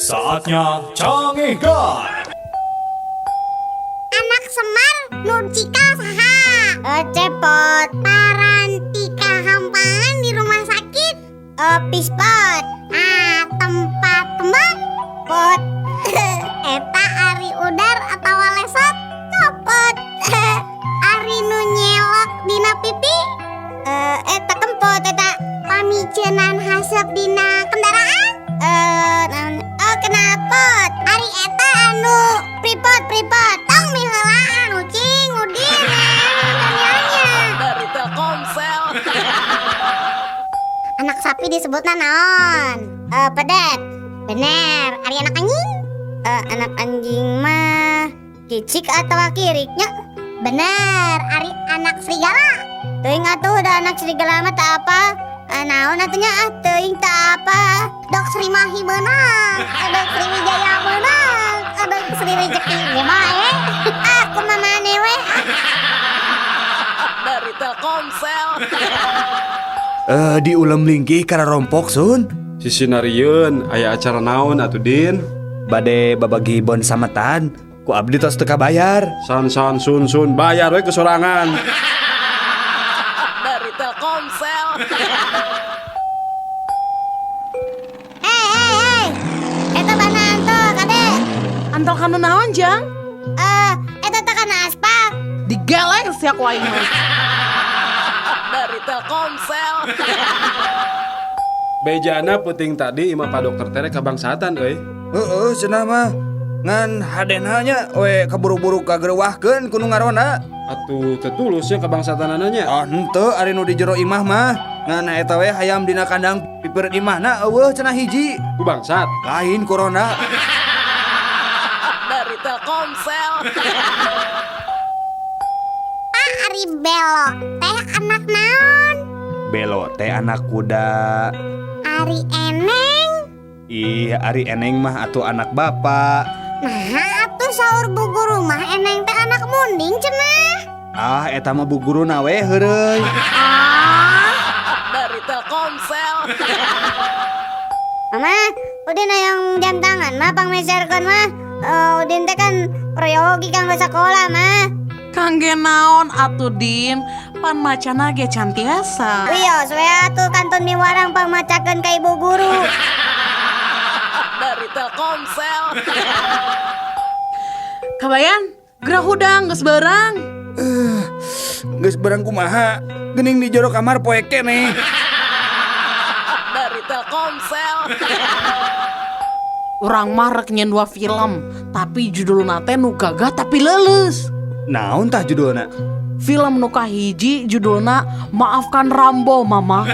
Saatnya Canggih Guard. Anak Semar nur cikal saha cepot parantika hampahan di rumah sakit pispot tempat tembak pot eta ari udar atau lesot copot ari nu nyelok dina pipi eta kempot eta pamicenan hasep dina kendaraan kenapot ari eta anu pripot tong miheula anu cing udin tanyanya dari Telkomsel. anak sapi disebutna naon pedet bener ari anak anjing anak anjing mah kicik atau kiriknya bener ari anak serigala teuing atuh da anak serigala mah tak apa naon atunya teuing tak apa dok Sri Mahi menang dok Sri Wijaya menang dok Sri Rezeki gimana aku mah maneh we Dari Telkomsel. Diulam lingkih karena rompok sun. Si Sinarieun aya acara naon atuh Din? Bade babagi bon sametan. Ku abdi tos teu kabayar. Sun bayar we kesorangan. Dari Telkomsel. hei eta banaan tuh kade Antol kanu naon jang? eta teh kana aspal Digeleng sia ku aing mah. Dari Telkomsel. Bejana puting tadi imah Pak Dokter tere kabangsatan euy. Heeh, cenah mah. Ngan hadenanya we kaburu-buru kagerewahkeun kudu ngarona. Atuh tetulusnya kabangsatanana nya. Oh, henteu ari nu di jero imah mah. Ngan eta we hayam dina kandang piper imahna eueuh cenah hiji. Ku bangsat. Lain corona. Dari Telkomsel. ari belok teh anak naon Belo teh anak kuda. ari eneng Ih, ari eneng mah atuh anak bapak. nah atuh saur bu guru mah eneng teh anak munding cenah Ah, eta mah bu guruna we heureuy. Dari Telkomsel. Mama, udin yang jam tangan mah pangmeserkeun mah. Udin teh kan prayogi kanggo sakolah mah. Kangge naon atuh Din, pan macana ge can tiasa. Wios we atuh kantun miwarang pangmacakeun ka ibu guru. Dari Telkomsel. Kabayan, gerah hudang geus beurang. Geus barang kumaha? Geuning di jero kamar poe keneh. Dari Telkomsel. Urang mah rek nyen dua film, tapi judulna teh nu gagah tapi leuleus. Naon tah judulna? Film nu kahiji judulna Maafkan Rambo Mama.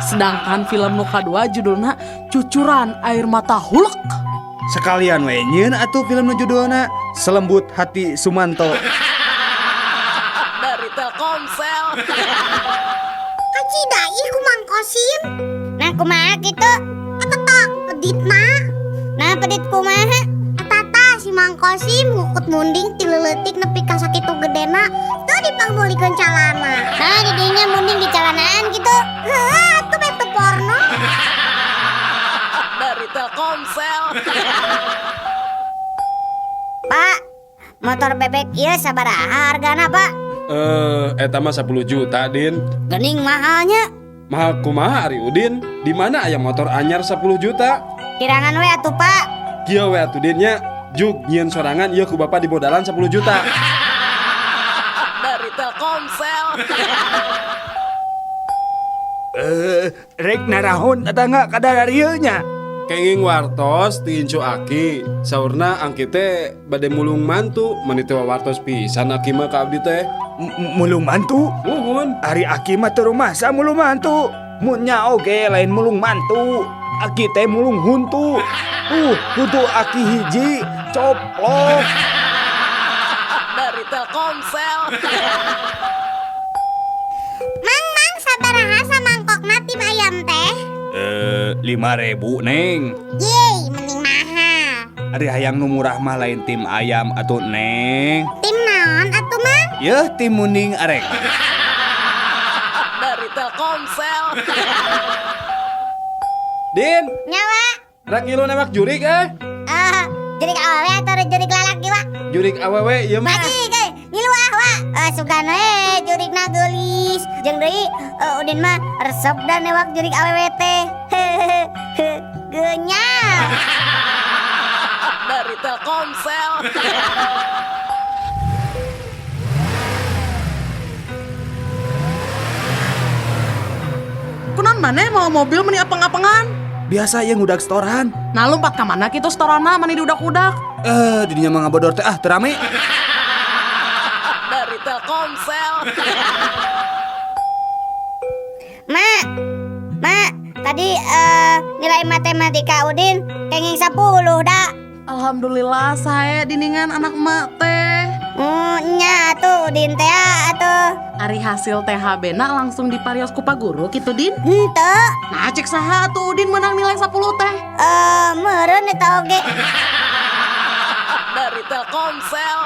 Sedangkan film nu kadua judulna Cucuran Air Mata Hulk. Sekalian we nyeun atuh film nu judulna Selembut Hati Sumanto. Dari Telkomsel. Kacida ih ku Mang Kosim. Nah kumaha kitu? Eta tok peditna. Nah pedit kumaha? Eta tah si Mang Kosim ngukut munding ti leuletik nepi ka sakitu gedena teu dipanggulikeun calana. Nah di dinya munding di calanaan gitu. Heuh atuh betu porno. Dari Telkomsel. Pak, motor bebek ieu sabaraha hargana, Pak? Eta mah 10 juta Din. Geuning mahalnya. Mahal kumaha Ari Udin? Di mana aya motor anyar 10 juta? Kirangan we atuh, Pak. Kieu we atuh Din nya. Juk nyieun sorangan ieu ku Bapak di modalan 10 juta. Dari Telkomsel. Rek narahon eta nga kadarieu nya. Kenging wartos ti Incu Aki. Saurna angki teh bade mulung mantu, meuni teh wartos pisan Aki mah ka abdi teh. Mulung mantu. Nuhun. Ari Aki mah teu rumasa mulung mantu. Mun nya oge lain mulung mantu. Aki teh mulung huntu. Huntu Aki hiji coplok. Dari Telkomsel. Mang sabaraha samangkokna tim ayam teh? 5.000 neng. Yeay, mending mahal. Ari hayang nu murah mah lain tim ayam atuh neng. Tim naon atuh mah? Yeuh tim munding arek. Dari Telkomsel. Din, Nyawa. Rak ngilu nembak jurik Jurik awewe atau jurik lalaki wa? Jurik awewe ieu mah. Mati ge, ngilu wa. Sugana jurikna geulis. Jeung deui Udin mah resep dan newak jurik awewe teh. Genyal. Dari Telkomsel. Kunaon maneh mau mobil meni apeng-apengan? Biasa yang udah setoran. Nah lompat ka mana kitu setorana mani diudak-udak. Didinya mah ngabodor teh terame. Dari Telkomsel. Mak, tadi nilai matematika Udin kenging 10 dah. Alhamdulillah saya diningan anak emak teh. Nya atuh Udin teh atuh. Ari hasil THB na langsung diparios ku Pak Guru kitu Din. Henteu. Nah cek saha tuh Udin menang nilai 10 teh. Meureun eta oge. Dari Telkomsel.